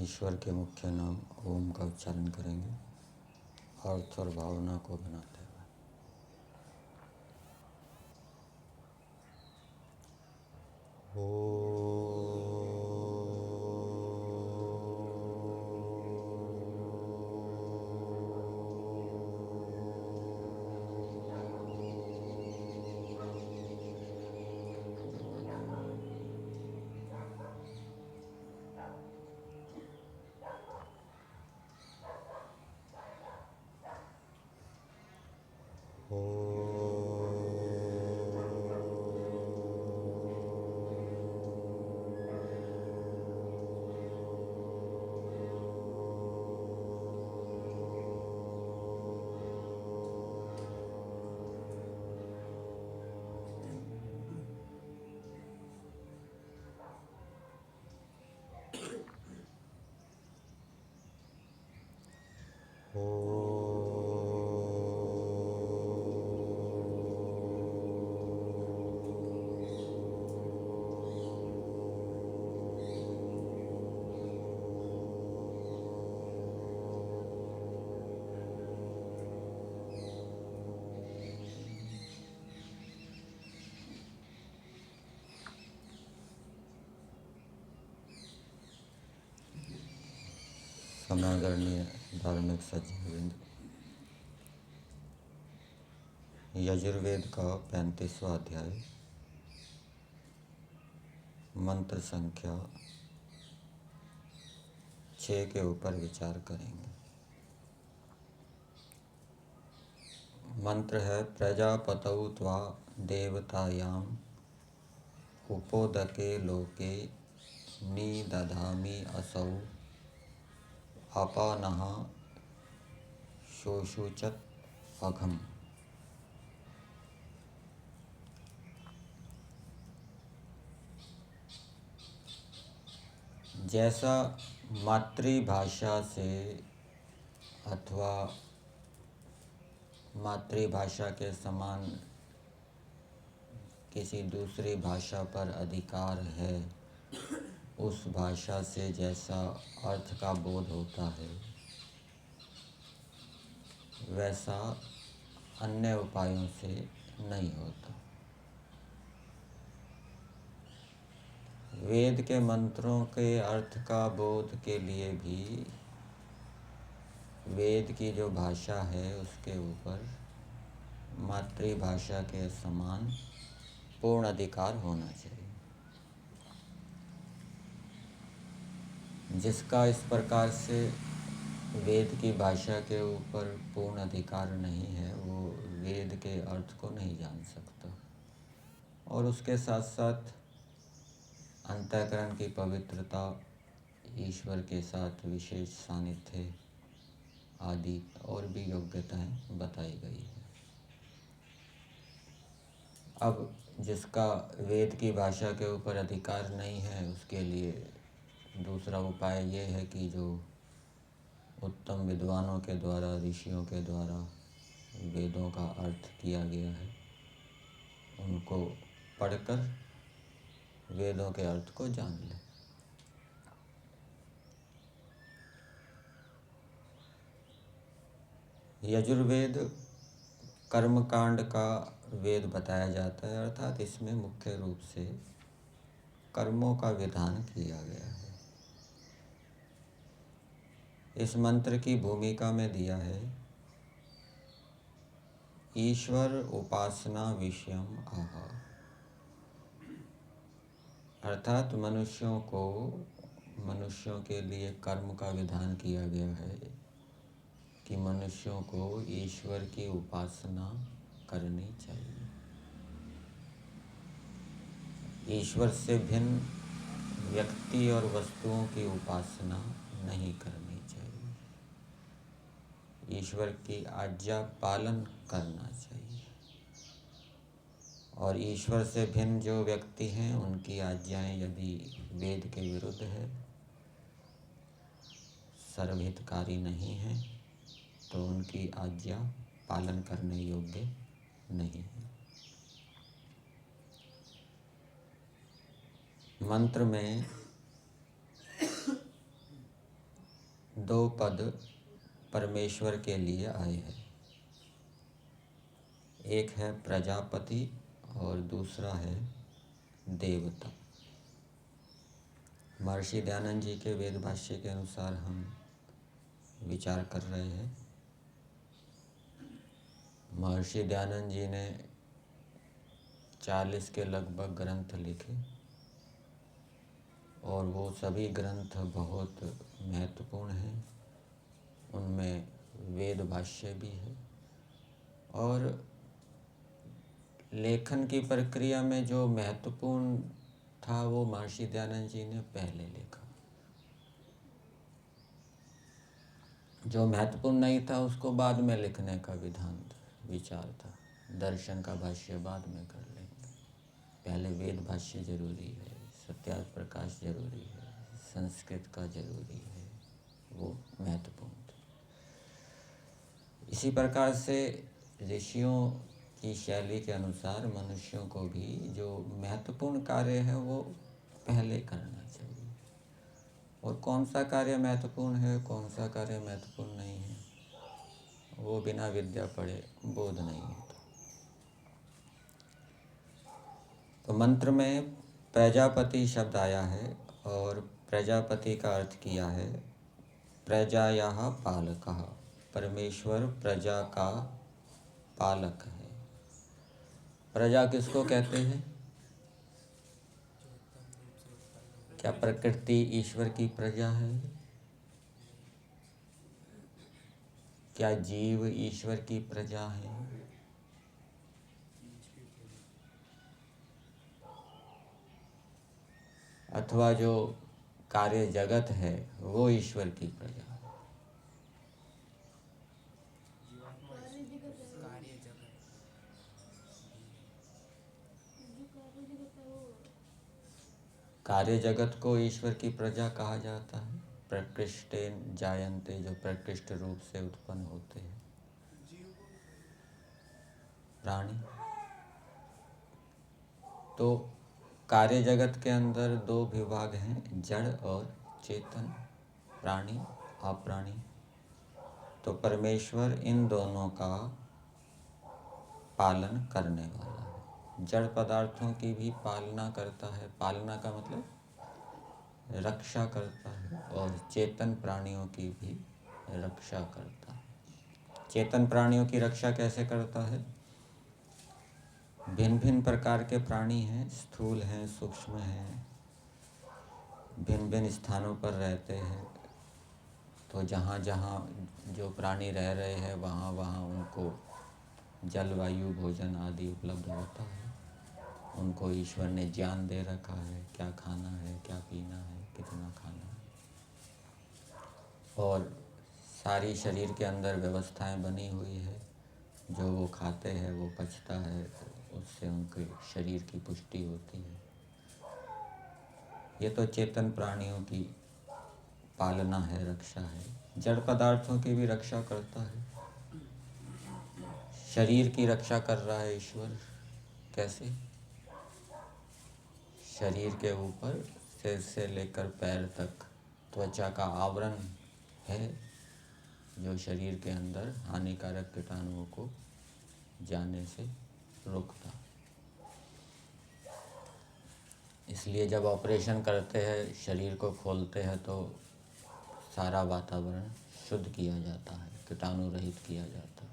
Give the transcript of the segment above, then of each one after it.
ईश्वर के मुख्य नाम ओम का उच्चारण करेंगे अर्थ और भावना को बनाते हुए। समादरणीय धार्मिक सज्जनवृंद, यजुर्वेद का 35वां अध्याय मंत्र संख्या 6 के ऊपर विचार करेंगे। मंत्र है प्रजापतौ त्वा देवतायाम उपोदके लोके निदधामि असौ अपानः शोषुचत अघम्। जैसा मातृभाषा से अथवा मातृभाषा के समान किसी दूसरी भाषा पर अधिकार है, उस भाषा से जैसा अर्थ का बोध होता है, वैसा अन्य उपायों से नहीं होता। वेद के मंत्रों के अर्थ का बोध के लिए भी वेद की जो भाषा है उसके ऊपर मातृभाषा के समान पूर्ण अधिकार होना चाहिए। जिसका इस प्रकार से वेद की भाषा के ऊपर पूर्ण अधिकार नहीं है, वो वेद के अर्थ को नहीं जान सकता और उसके साथ साथ अंतःकरण की पवित्रता, ईश्वर के साथ विशेष सानिध्य आदि और भी योग्यताएं बताई गई है। अब जिसका वेद की भाषा के ऊपर अधिकार नहीं है, उसके लिए दूसरा उपाय ये है कि जो उत्तम विद्वानों के द्वारा, ऋषियों के द्वारा वेदों का अर्थ किया गया है, उनको पढ़कर वेदों के अर्थ को जान ले। यजुर्वेद कर्मकांड का वेद बताया जाता है, अर्थात इसमें मुख्य रूप से कर्मों का विधान किया गया है। इस मंत्र की भूमिका में दिया है ईश्वर उपासना विषयम आह, अर्थात मनुष्यों के लिए कर्म का विधान किया गया है कि मनुष्यों को ईश्वर की उपासना करनी चाहिए। ईश्वर से भिन्न व्यक्ति और वस्तुओं की उपासना नहीं करनी चाहिए। ईश्वर की आज्ञा पालन करना चाहिए और ईश्वर से भिन्न जो व्यक्ति हैं, उनकी आज्ञाएं यदि वेद के विरुद्ध है, सर्वहितकारी नहीं है, तो उनकी आज्ञा पालन करने योग्य नहीं है। मंत्र में दो पद परमेश्वर के लिए आए हैं। एक है प्रजापति और दूसरा है देवता। महर्षि दयानंद जी के वेद भाष्य के अनुसार हम विचार कर रहे हैं। महर्षि दयानंद जी ने 40 के लगभग ग्रंथ लिखे और वो सभी ग्रंथ बहुत महत्वपूर्ण हैं। उनमें वेद भाष्य भी है और लेखन की प्रक्रिया में जो महत्वपूर्ण था वो महर्षि दयानंद जी ने पहले लिखा। जो महत्वपूर्ण नहीं था उसको बाद में लिखने का विचार था। दर्शन का भाष्य बाद में कर लेंगे, पहले वेद भाष्य जरूरी है, सत्यार्थ प्रकाश जरूरी है, संस्कृत का जरूरी है, वो महत्वपूर्ण था। इसी प्रकार से ऋषियों की शैली के अनुसार मनुष्यों को भी जो महत्वपूर्ण कार्य है वो पहले करना चाहिए। और कौन सा कार्य महत्वपूर्ण है, कौन सा कार्य महत्वपूर्ण नहीं है, वो बिना विद्या पढ़े बोध नहीं होता। तो मंत्र में प्रजापति शब्द आया है और प्रजापति का अर्थ किया है प्रजायाः पालकः। परमेश्वर प्रजा का पालक है। प्रजा किसको कहते हैं? क्या प्रकृति ईश्वर की प्रजा है? क्या जीव ईश्वर की प्रजा है? अथवा जो कार्य जगत है वो ईश्वर की प्रजा है? कार्य जगत को ईश्वर की प्रजा कहा जाता है। प्रकृष्टेन जायन्ते, जो प्रकृष्ट रूप से उत्पन्न होते हैं प्राणी। तो कार्य जगत के अंदर दो विभाग हैं, जड़ और चेतन, प्राणी अप्राणी। तो परमेश्वर इन दोनों का पालन करने वाला है। जड़ पदार्थों की भी पालना करता है, पालना का मतलब रक्षा करता है, और चेतन प्राणियों की भी रक्षा करता है। चेतन प्राणियों की रक्षा कैसे करता है? भिन्न भिन्न प्रकार के प्राणी हैं, स्थूल हैं, सूक्ष्म हैं, भिन्न भिन्न स्थानों पर रहते हैं। तो जहाँ जहाँ जो प्राणी रह रहे हैं वहाँ वहाँ उनको जलवायु भोजन आदि उपलब्ध होता है। उनको ईश्वर ने ज्ञान दे रखा है, क्या खाना है, क्या पीना है, कितना खाना है, और सारी शरीर के अंदर व्यवस्थाएं बनी हुई है। जो वो खाते हैं वो पचता है, उससे उनके शरीर की पुष्टि होती है। ये तो चेतन प्राणियों की पालना है, रक्षा है। जड़ पदार्थों की भी रक्षा करता है। शरीर की रक्षा कर रहा है ईश्वर। कैसे? शरीर के ऊपर सिर से लेकर पैर तक त्वचा का आवरण है, जो शरीर के अंदर हानिकारक कीटाणुओं को जाने से रोकता है। इसलिए जब ऑपरेशन करते हैं, शरीर को खोलते हैं, तो सारा वातावरण शुद्ध किया जाता है, कीटाणु रहित किया जाता है।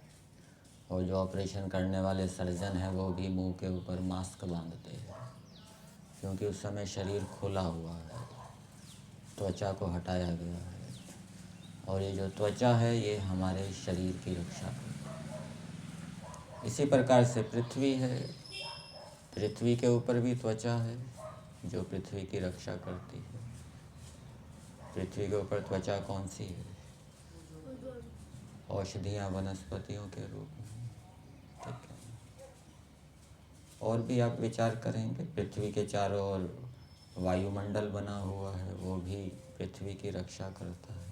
और जो ऑपरेशन करने वाले सर्जन हैं वो भी मुंह के ऊपर मास्क बांधते हैं, क्योंकि उस समय शरीर खुला हुआ है, त्वचा को हटाया गया है। और ये जो त्वचा है ये हमारे शरीर की रक्षा करती है। इसी प्रकार से पृथ्वी है, पृथ्वी के ऊपर भी त्वचा है जो पृथ्वी की रक्षा करती है। पृथ्वी के ऊपर त्वचा कौन सी है? औषधियाँ वनस्पतियों के रूप में, ठीक है। और भी आप विचार करेंगे, पृथ्वी के चारों ओर वायुमंडल बना हुआ है, वो भी पृथ्वी की रक्षा करता है।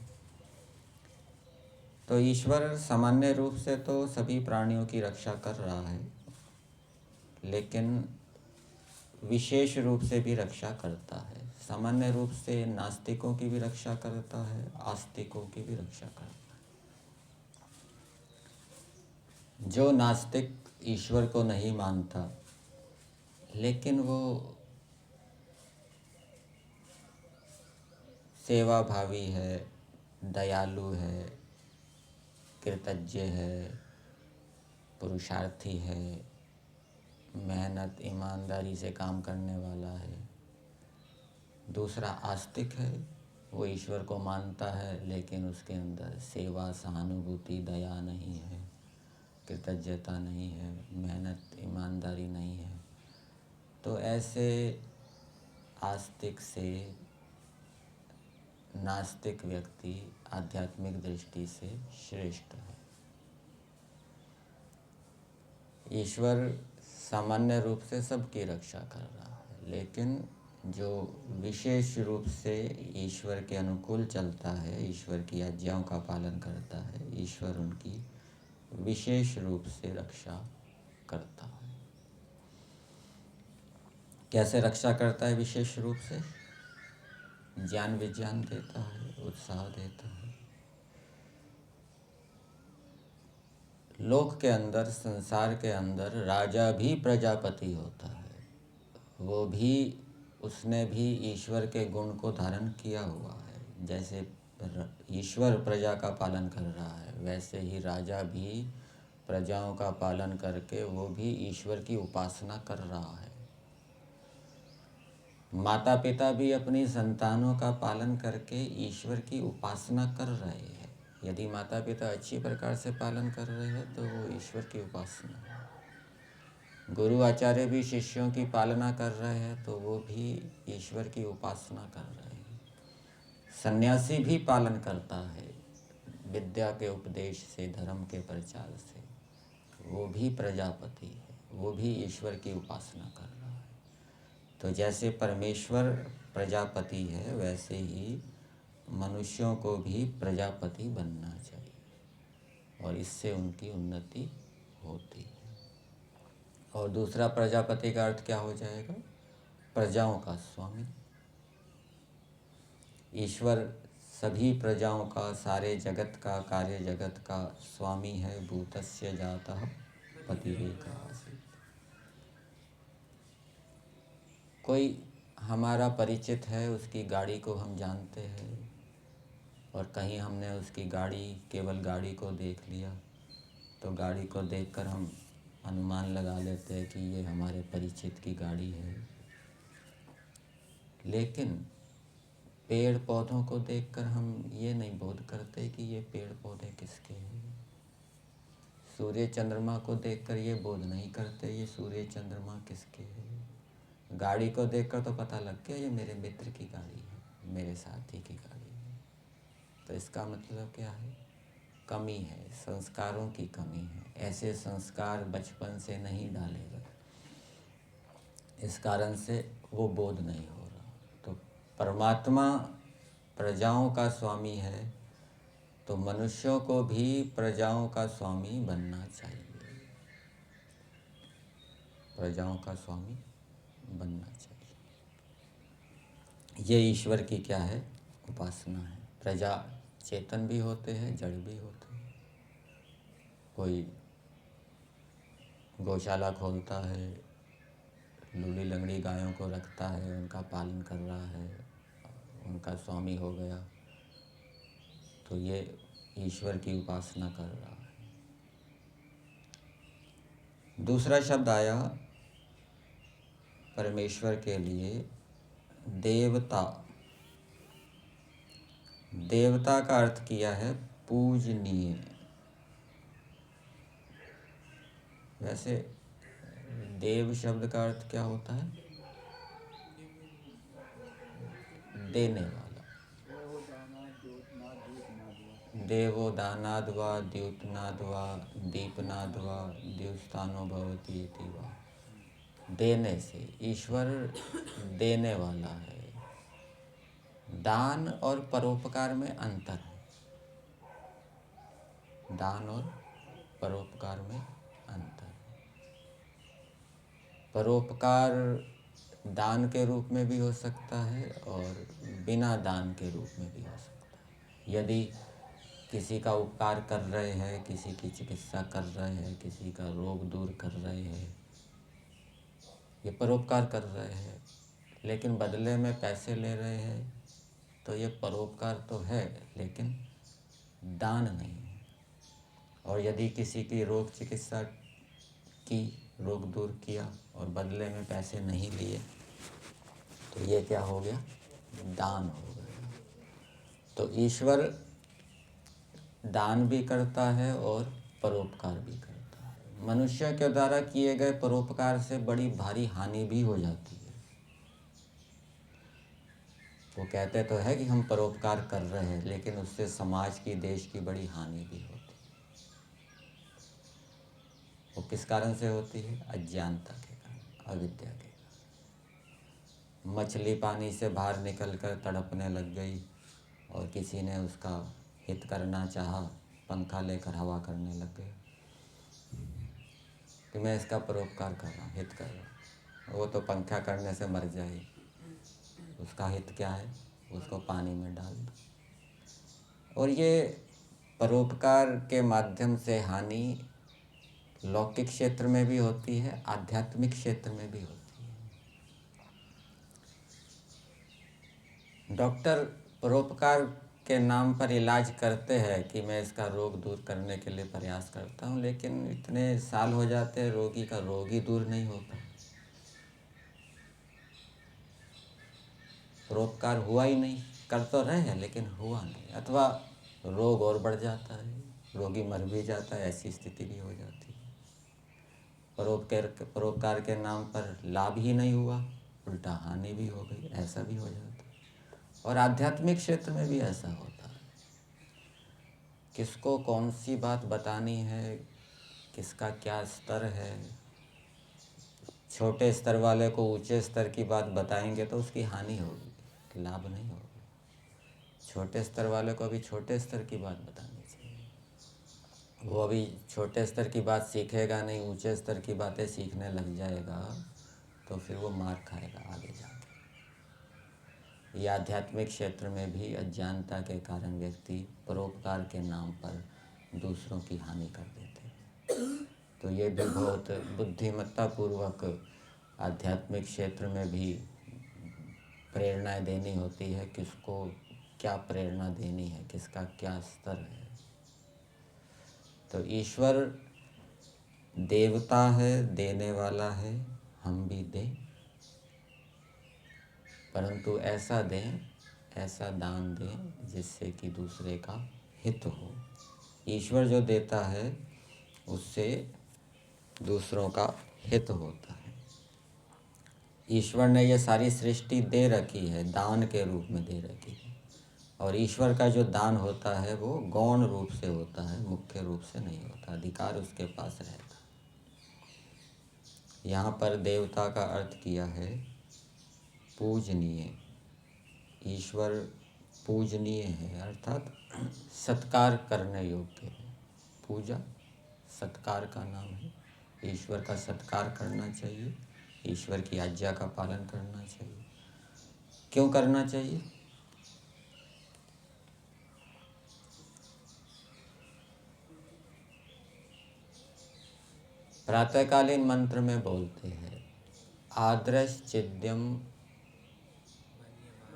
तो ईश्वर सामान्य रूप से तो सभी प्राणियों की रक्षा कर रहा है, लेकिन विशेष रूप से भी रक्षा करता है। सामान्य रूप से नास्तिकों की भी रक्षा करता है, आस्तिकों की भी रक्षा करता है। जो नास्तिक ईश्वर को नहीं मानता लेकिन वो सेवा भावी है, दयालु है, कृतज्ञ है, पुरुषार्थी है, मेहनत ईमानदारी से काम करने वाला है। दूसरा आस्तिक है, वो ईश्वर को मानता है लेकिन उसके अंदर सेवा, सहानुभूति, दया नहीं है, कृतज्ञता नहीं है, मेहनत ईमानदारी नहीं है। तो ऐसे आस्तिक से नास्तिक व्यक्ति आध्यात्मिक दृष्टि से श्रेष्ठ है। ईश्वर सामान्य रूप से सबकी रक्षा कर रहा है, लेकिन जो विशेष रूप से ईश्वर के अनुकूल चलता है, ईश्वर की आज्ञाओं का पालन करता है, ईश्वर उनकी विशेष रूप से रक्षा करता है। कैसे रक्षा करता है? विशेष रूप से ज्ञान विज्ञान देता है, उत्साह देता है। लोक के अंदर, संसार के अंदर राजा भी प्रजापति होता है। वो भी, उसने भी ईश्वर के गुण को धारण किया हुआ है। जैसे ईश्वर प्रजा का पालन कर रहा है, वैसे ही राजा भी प्रजाओं का पालन करके वो भी ईश्वर की उपासना कर रहा है। माता पिता भी अपनी संतानों का पालन करके ईश्वर की उपासना कर रहे हैं। यदि माता पिता अच्छी प्रकार से पालन कर रहे हैं तो वो ईश्वर की उपासना है। गुरु आचार्य भी शिष्यों की पालना कर रहे हैं तो वो भी ईश्वर की उपासना कर रहे हैं। सन्यासी भी पालन करता है विद्या के उपदेश से, धर्म के प्रचार से, वो भी प्रजापति है, वो भी ईश्वर की उपासना कर रहा है। तो जैसे परमेश्वर प्रजापति है, वैसे ही मनुष्यों को भी प्रजापति बनना चाहिए और इससे उनकी उन्नति होती है। और दूसरा प्रजापति का अर्थ क्या हो जाएगा? प्रजाओं का स्वामी। ईश्वर सभी प्रजाओं का, सारे जगत का, कार्य जगत का स्वामी है। भूतस्य जातः पतिरेक आसीत्। कोई हमारा परिचित है, उसकी गाड़ी को हम जानते हैं और कहीं हमने उसकी गाड़ी, केवल गाड़ी को देख लिया तो गाड़ी को देखकर हम अनुमान लगा लेते हैं कि ये हमारे परिचित की गाड़ी है। लेकिन पेड़ पौधों को देखकर हम ये नहीं बोध करते कि ये पेड़ पौधे किसके हैं। सूर्य चंद्रमा को देखकर ये बोध नहीं करते ये सूर्य चंद्रमा किसके हैं। गाड़ी को देखकर तो पता लग गया ये मेरे मित्र की गाड़ी है, मेरे साथी की गाड़ी है। तो इसका मतलब क्या है? कमी है, संस्कारों की कमी है। ऐसे संस्कार बचपन से नहीं डाले गए, इस कारण से वो बोध नहीं हो रहा। तो परमात्मा प्रजाओं का स्वामी है, तो मनुष्यों को भी प्रजाओं का स्वामी बनना चाहिए। प्रजाओं का स्वामी बनना चाहिए। ये ईश्वर की क्या है? उपासना है। प्रजा चेतन भी होते हैं, जड़ भी होते हैं। कोई गौशाला खोलता है, लूली लंगड़ी गायों को रखता है, उनका पालन कर रहा है, उनका स्वामी हो गया, तो ये ईश्वर की उपासना कर रहा है। दूसरा शब्द आया परमेश्वर के लिए, देवता। देवता का अर्थ किया है पूजनीय। वैसे देव शब्द का अर्थ क्या होता है? देने वाला। देवो दानाद् वा द्युतनाद् वा दीपनाद् वा द्युस्थानो भवति इति वा। देने से, ईश्वर देने वाला है। दान और परोपकार में अंतर है। दान और परोपकार में अंतर है। परोपकार दान के रूप में भी हो सकता है और बिना दान के रूप में भी हो सकता है। यदि किसी का उपकार कर रहे हैं, किसी की चिकित्सा कर रहे हैं, किसी का रोग दूर कर रहे हैं, ये परोपकार कर रहे हैं, लेकिन बदले में पैसे ले रहे हैं, तो ये परोपकार तो है लेकिन दान नहीं है। और यदि किसी की रोग चिकित्सा की, रोग दूर किया और बदले में पैसे नहीं लिए, तो ये क्या हो गया? दान हो गया। तो ईश्वर दान भी करता है और परोपकार भी करता है। मनुष्य के द्वारा किए गए परोपकार से बड़ी भारी हानि भी हो जाती है। वो कहते तो है कि हम परोपकार कर रहे हैं, लेकिन उससे समाज की, देश की बड़ी हानि भी होती है। वो किस कारण से होती है? अज्ञानता के कारण, अविद्या के कारण। मछली पानी से बाहर निकलकर तड़पने लग गई और किसी ने उसका हित करना चाहा, पंखा लेकर हवा करने लग गए कि मैं इसका परोपकार कर रहा हूँ, हित कर रहा हूँ। वो तो पंखा करने से मर जाए, उसका हित क्या है? उसको पानी में डाल दो। और ये परोपकार के माध्यम से हानि लौकिक क्षेत्र में भी होती है, आध्यात्मिक क्षेत्र में भी होती है। डॉक्टर परोपकार के नाम पर इलाज करते हैं कि मैं इसका रोग दूर करने के लिए प्रयास करता हूँ, लेकिन इतने साल हो जाते हैं रोगी का रोग ही दूर नहीं होता। परोपकार हुआ ही नहीं, कर तो रहे हैं लेकिन हुआ नहीं, अथवा रोग और बढ़ जाता है, रोगी मर भी जाता है, ऐसी स्थिति भी हो जाती है। परोपकार के नाम पर लाभ ही नहीं हुआ, उल्टा हानि भी हो गई, ऐसा भी हो जाता है। और आध्यात्मिक क्षेत्र में भी ऐसा होता है। किसको कौन सी बात बतानी है, किसका क्या स्तर है, छोटे स्तर वाले को ऊंचे स्तर की बात बताएंगे तो उसकी हानि होगी, लाभ नहीं होगा। छोटे स्तर वाले को अभी छोटे स्तर की बात बतानी चाहिए। वो अभी छोटे स्तर की बात सीखेगा नहीं, ऊंचे स्तर की बातें सीखने लग जाएगा तो फिर वो मार खाएगा आगे जाके। ये आध्यात्मिक क्षेत्र में भी अज्ञानता के कारण व्यक्ति परोपकार के नाम पर दूसरों की हानि कर देते हैं। तो ये भी बहुत बुद्धिमत्तापूर्वक आध्यात्मिक क्षेत्र में भी प्रेरणाएं देनी होती है, किसको क्या प्रेरणा देनी है, किसका क्या स्तर है। तो ईश्वर देवता है, देने वाला है, हम भी दें, परंतु ऐसा दें, ऐसा दान दें जिससे कि दूसरे का हित हो। ईश्वर जो देता है उससे दूसरों का हित होता है। ईश्वर ने ये सारी सृष्टि दे रखी है, दान के रूप में दे रखी है। और ईश्वर का जो दान होता है वो गौण रूप से होता है, मुख्य रूप से नहीं होता, अधिकार उसके पास रहता है। यहाँ पर देवता का अर्थ किया है पूजनीय। ईश्वर पूजनीय है, अर्थात सत्कार करने योग्य है। पूजा सत्कार का नाम है। ईश्वर का सत्कार करना चाहिए, ईश्वर की आज्ञा का पालन करना चाहिए। क्यों करना चाहिए? प्रातःकालीन मंत्र में बोलते हैं आदरश्चिद्यम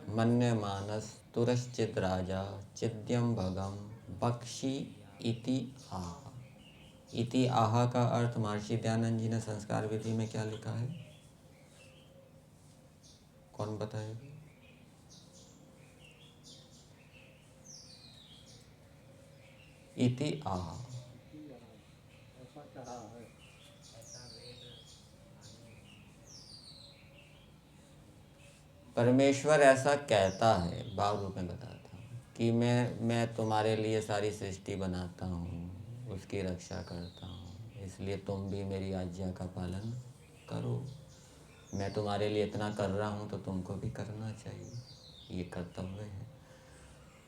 मन्यमानस तुरश्चिद राजा चिद्यम भगम बक्षी इति आह। इति आह का अर्थ महर्षि दयानंद जी ने संस्कार विधि में क्या लिखा है? कौन बताएगा? इति आह। परमेश्वर ऐसा कहता है, भाव रूप में बताता हूँ कि मैं तुम्हारे लिए सारी सृष्टि बनाता हूँ, उसकी रक्षा करता हूँ, इसलिए तुम भी मेरी आज्ञा का पालन करो। मैं तुम्हारे लिए इतना कर रहा हूँ तो तुमको भी करना चाहिए, ये कर्तव्य है।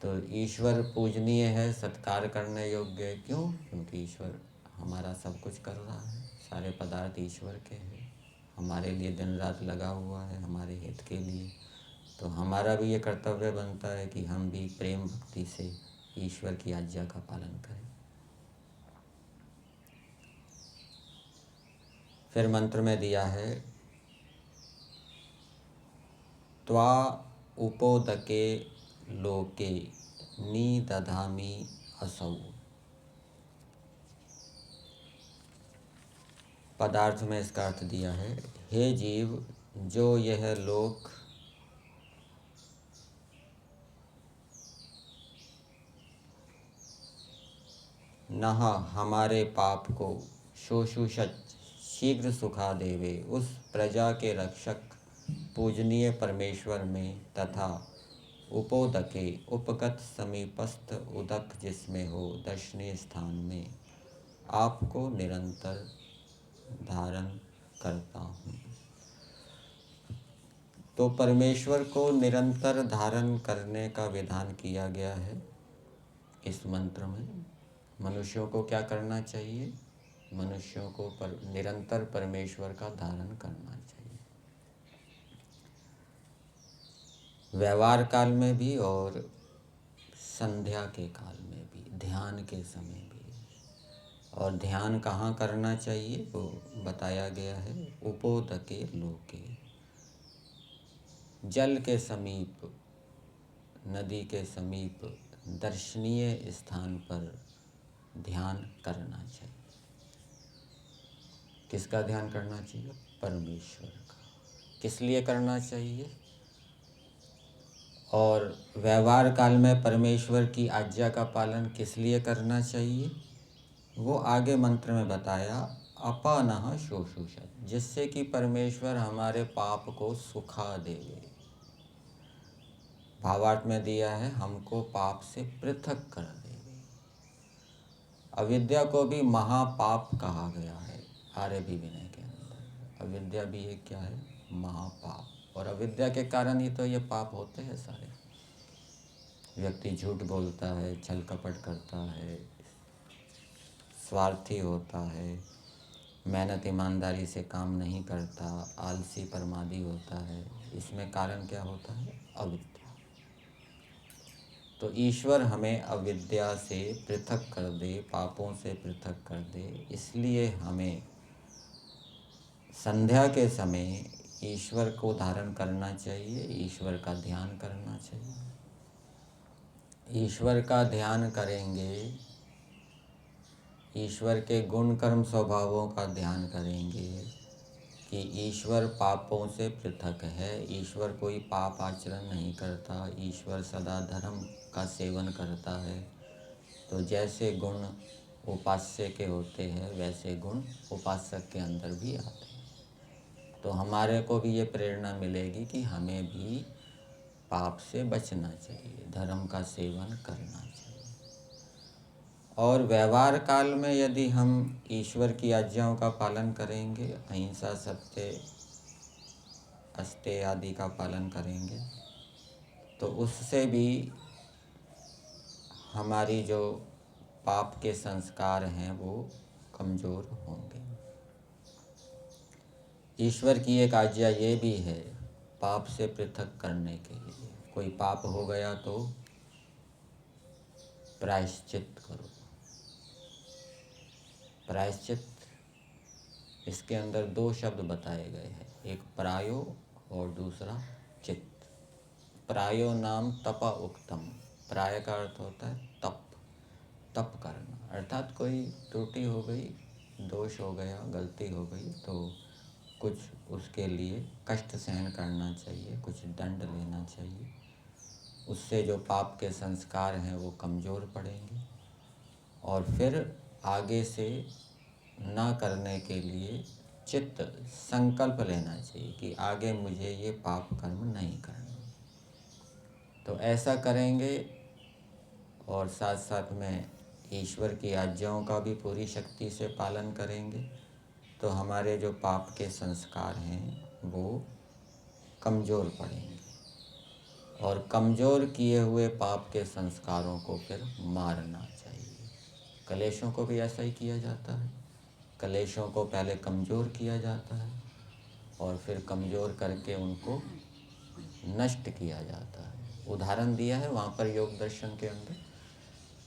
तो ईश्वर पूजनीय है, सत्कार करने योग्य है। क्यों? क्योंकि ईश्वर हमारा सब कुछ कर रहा है, सारे पदार्थ ईश्वर के हैं। हमारे लिए दिन रात लगा हुआ है हमारे हित के लिए। तो हमारा भी ये कर्तव्य बनता है कि हम भी प्रेम भक्ति से ईश्वर की आज्ञा का पालन करें। फिर मंत्र में दिया है, त्वा उपोदके लोके निदधामि असौ। पदार्थ में इसका अर्थ दिया है, हे जीव, जो यह लोक नह हमारे पाप को शोषुषत शीघ्र सुखा देवे, उस प्रजा के रक्षक पूजनीय परमेश्वर में तथा उपोदके उपगत समीपस्थ उदक जिसमें हो दर्शनीय स्थान में आपको निरंतर धारण करता हूँ। तो परमेश्वर को निरंतर धारण करने का विधान किया गया है इस मंत्र में। मनुष्यों को क्या करना चाहिए? मनुष्यों को निरंतर परमेश्वर का धारण करना चाहिए, व्यवहार काल में भी और संध्या के काल में भी, ध्यान के समय भी। और ध्यान कहाँ करना चाहिए वो बताया गया है, उपोदके लोके, जल के समीप, नदी के समीप दर्शनीय स्थान पर ध्यान करना चाहिए। किसका ध्यान करना चाहिए? परमेश्वर का। किस लिए करना चाहिए? और व्यवहार काल में परमेश्वर की आज्ञा का पालन किस लिए करना चाहिए? वो आगे मंत्र में बताया, अपनः शोषुषत, जिससे कि परमेश्वर हमारे पाप को सुखा देवे। भावार्थ में दिया है, हमको पाप से पृथक कर देवे। अविद्या को भी महापाप कहा गया है आर्य विनय के अंदर। अविद्या भी एक क्या है? महापाप। और अविद्या के कारण ही तो ये पाप होते हैं सारे। व्यक्ति झूठ बोलता है, छल कपट करता है, स्वार्थी होता है, मेहनत ईमानदारी से काम नहीं करता, आलसी प्रमादी होता है। इसमें कारण क्या होता है? अविद्या। तो ईश्वर हमें अविद्या से पृथक कर दे, पापों से पृथक कर दे, इसलिए हमें संध्या के समय ईश्वर को धारण करना चाहिए, ईश्वर का ध्यान करना चाहिए। ईश्वर का ध्यान करेंगे, ईश्वर के गुण कर्म स्वभावों का ध्यान करेंगे कि ईश्वर पापों से पृथक है, ईश्वर कोई पाप आचरण नहीं करता, ईश्वर सदा धर्म का सेवन करता है। तो जैसे गुण उपास्य के होते हैं वैसे गुण उपासक के अंदर भी आते हैं। तो हमारे को भी ये प्रेरणा मिलेगी कि हमें भी पाप से बचना चाहिए, धर्म का सेवन करना चाहिए। और व्यवहार काल में यदि हम ईश्वर की आज्ञाओं का पालन करेंगे, अहिंसा, सत्य, अस्तेय आदि का पालन करेंगे, तो उससे भी हमारी जो पाप के संस्कार हैं वो कमज़ोर होंगे। ईश्वर की एक आज्ञा ये भी है पाप से पृथक करने के लिए। कोई पाप हो गया तो प्रायश्चित करो। प्रायश्चित, इसके अंदर दो शब्द बताए गए हैं, एक प्रायो और दूसरा चित्त। प्रायो नाम तपा उक्तम, प्राय का अर्थ होता है तप, तप करना। अर्थात कोई त्रुटि हो गई, दोष हो गया, गलती हो गई तो कुछ उसके लिए कष्ट सहन करना चाहिए, कुछ दंड लेना चाहिए। उससे जो पाप के संस्कार हैं वो कमज़ोर पड़ेंगे और फिर आगे से ना करने के लिए चित्त संकल्प लेना चाहिए कि आगे मुझे ये पाप कर्म नहीं करना। तो ऐसा करेंगे और साथ साथ में ईश्वर की आज्ञाओं का भी पूरी शक्ति से पालन करेंगे तो हमारे जो पाप के संस्कार हैं वो कमज़ोर पड़ेंगे। और कमज़ोर किए हुए पाप के संस्कारों को फिर मारना चाहिए। कलेशों को भी ऐसा ही किया जाता है। कलेशों को पहले कमज़ोर किया जाता है और फिर कमज़ोर करके उनको नष्ट किया जाता है। उदाहरण दिया है वहाँ पर योग दर्शन के अंदर,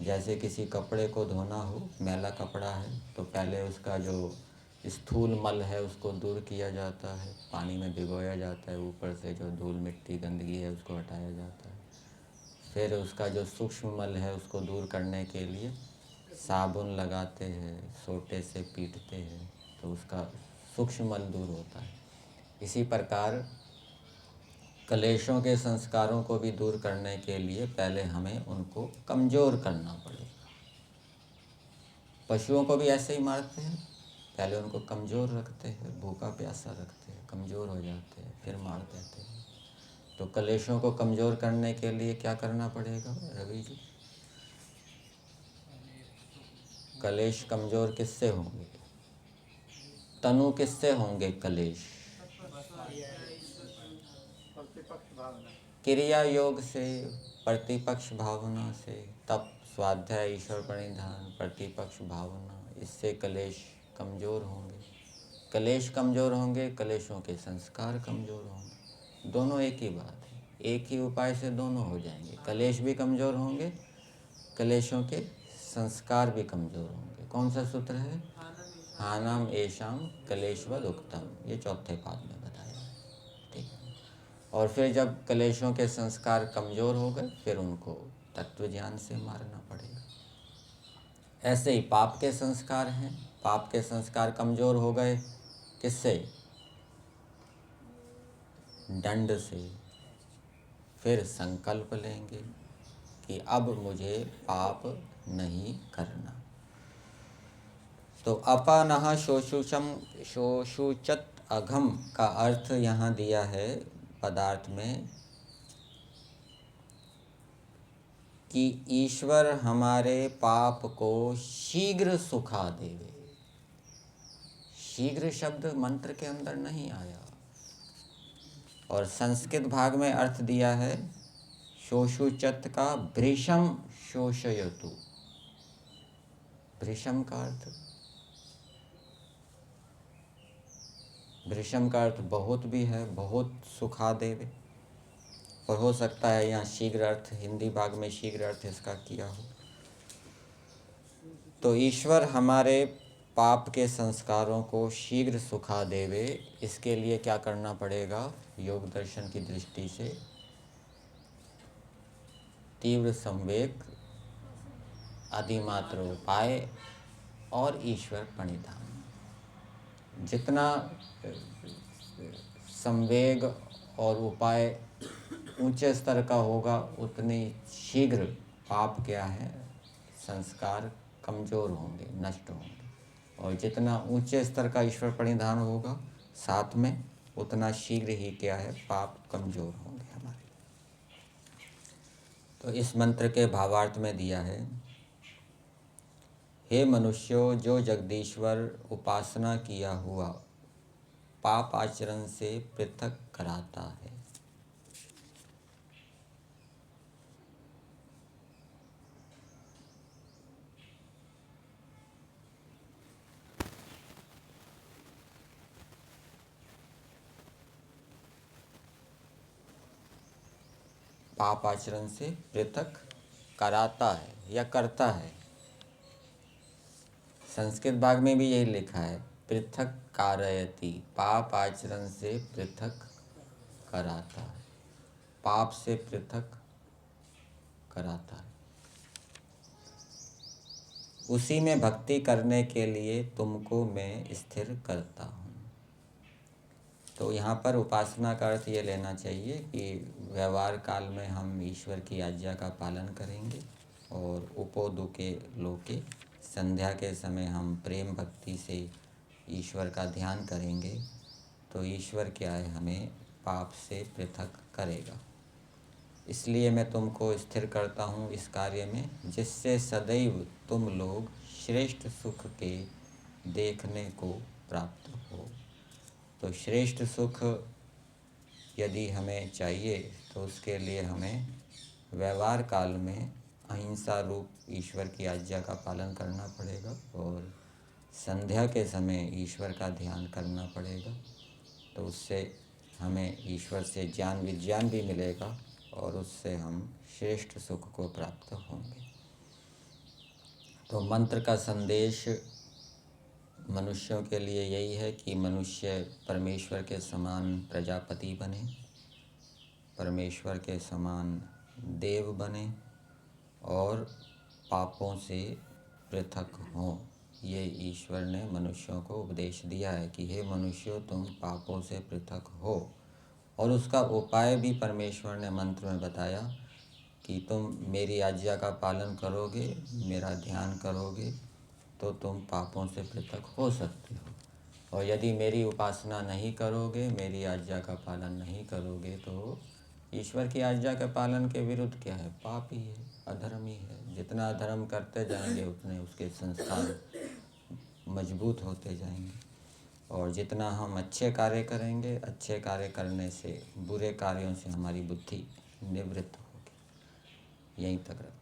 जैसे किसी कपड़े को धोना हो, मैला कपड़ा है तो पहले उसका जो स्थूल मल है उसको दूर किया जाता है, पानी में भिगोया जाता है, ऊपर से जो धूल मिट्टी गंदगी है उसको हटाया जाता है। फिर उसका जो सूक्ष्म मल है उसको दूर करने के लिए साबुन लगाते हैं, सोटे से पीटते हैं तो उसका सूक्ष्म मल दूर होता है। इसी प्रकार कलेशों के संस्कारों को भी दूर करने के लिए पहले हमें उनको कमज़ोर करना पड़ेगा। पशुओं को भी ऐसे ही मारते हैं, पहले उनको कमज़ोर रखते हैं, भूखा प्यासा रखते हैं, कमज़ोर हो जाते हैं, फिर मार देते हैं। तो कलेशों को कमज़ोर करने के लिए क्या करना पड़ेगा रवि जी? कलेश कमज़ोर किससे होंगे? तनु किससे होंगे कलेश? क्रिया योग से, प्रतिपक्ष भावना से, तप, स्वाध्याय, ईश्वर प्रणिधान, प्रतिपक्ष भावना, इससे कलेश कमज़ोर होंगे। कलेश कमज़ोर होंगे, कलेशों के संस्कार कमज़ोर होंगे। दोनों एक ही बात है, एक ही उपाय से दोनों हो जाएंगे। कलेश भी कमज़ोर होंगे, कलेशों के संस्कार भी कमज़ोर होंगे। कौन सा सूत्र है? हानम एशाम कलेशवद उक्तम, ये चौथे पाद में बताया है। ठीक है। और फिर जब कलेशों के संस्कार कमज़ोर हो गए फिर उनको तत्व ज्ञान से मारना पड़ेगा। ऐसे ही पाप के संस्कार हैं, पाप के संस्कार कमज़ोर हो गए किससे? दंड से। फिर संकल्प लेंगे कि अब मुझे पाप नहीं करना। तो अपानः शोषुचत अघम का अर्थ यहाँ दिया है पदार्थ में कि ईश्वर हमारे पाप को शीघ्र सुखा देवे। शीघ्र शब्द मंत्र के अंदर नहीं आया, और संस्कृत भाग में अर्थ दिया है शोषुचत का भृशम शोषयतु। भृशम का अर्थ, भृशम का अर्थ बहुत भी है, बहुत सुखा देवे, और हो सकता है यहाँ शीघ्र अर्थ, हिंदी भाग में शीघ्र अर्थ इसका किया हो। तो ईश्वर हमारे पाप के संस्कारों को शीघ्र सुखा देवे, इसके लिए क्या करना पड़ेगा? योग दर्शन की दृष्टि से तीव्र संवेग, अधिमात्र उपाय और ईश्वर प्रणिधान। जितना संवेग और उपाय ऊंचे स्तर का होगा उतनी शीघ्र पाप क्या है, संस्कार कमज़ोर होंगे, नष्ट होंगे। और जितना ऊंचे स्तर का ईश्वर प्रणिधान होगा साथ में, उतना शीघ्र ही क्या है, पाप कमज़ोर होंगे हमारे। तो इस मंत्र के भावार्थ में दिया है, हे मनुष्यों, जो जगदीश्वर उपासना किया हुआ पाप आचरण से पृथक कराता है। पाप आचरण से पृथक कराता है या करता है। संस्कृत भाग में भी यही लिखा है, पृथक कारयति, पाप आचरण से पृथक कराता है, पाप से पृथक कराता है। उसी में भक्ति करने के लिए तुमको मैं स्थिर करता हूँ। तो यहाँ पर उपासना का अर्थ ये लेना चाहिए कि व्यवहार काल में हम ईश्वर की आज्ञा का पालन करेंगे, और उपोदुके लोके, संध्या के समय हम प्रेम भक्ति से ईश्वर का ध्यान करेंगे तो ईश्वर क्या है, हमें पाप से पृथक करेगा। इसलिए मैं तुमको स्थिर करता हूँ इस कार्य में, जिससे सदैव तुम लोग श्रेष्ठ सुख के देखने को प्राप्त हो। तो श्रेष्ठ सुख यदि हमें चाहिए तो उसके लिए हमें व्यवहार काल में अहिंसा रूप ईश्वर की आज्ञा का पालन करना पड़ेगा, और संध्या के समय ईश्वर का ध्यान करना पड़ेगा। तो उससे हमें ईश्वर से ज्ञान विज्ञान भी मिलेगा और उससे हम श्रेष्ठ सुख को प्राप्त होंगे। तो मंत्र का संदेश मनुष्यों के लिए यही है कि मनुष्य परमेश्वर के समान प्रजापति बने, परमेश्वर के समान देव बने और पापों से पृथक हों। ये ईश्वर ने मनुष्यों को उपदेश दिया है कि हे मनुष्यों, तुम पापों से पृथक हो। और उसका उपाय भी परमेश्वर ने मंत्र में बताया कि तुम मेरी आज्ञा का पालन करोगे, मेरा ध्यान करोगे, तो तुम पापों से पृथक हो सकते हो। और यदि मेरी उपासना नहीं करोगे, मेरी आज्ञा का पालन नहीं करोगे, तो ईश्वर की आज्ञा के पालन के विरुद्ध क्या है? पाप ही है, अधर्म ही है। जितना अधर्म करते जाएंगे उतने उसके संस्कार मजबूत होते जाएंगे। और जितना हम अच्छे कार्य करेंगे, अच्छे कार्य करने से बुरे कार्यों से हमारी बुद्धि निवृत्त होगी। यहीं तक रखें।